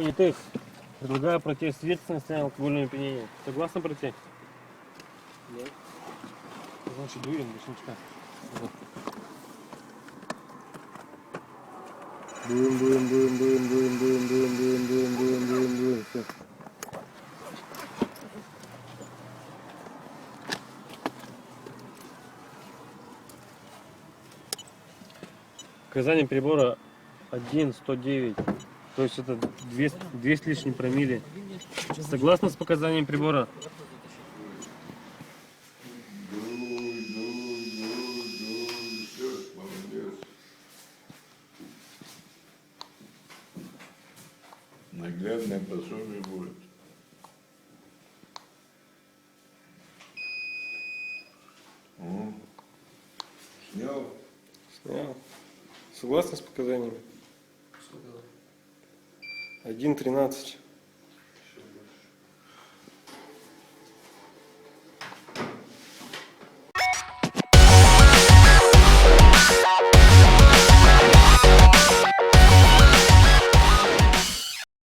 Понятых. Предлагаю пройти свидетельственность на алкогольное опьянение. Согласны пройти? Да. Значит, дуем до щелчка. Вот. Дуем. Все. Показания прибора 1,109. То есть это 2 с лишним промилле. Согласны с показанием прибора? Все, молодец. Наглядное пособие будет. О, снял. Снял. Согласны с показаниями? 1,13.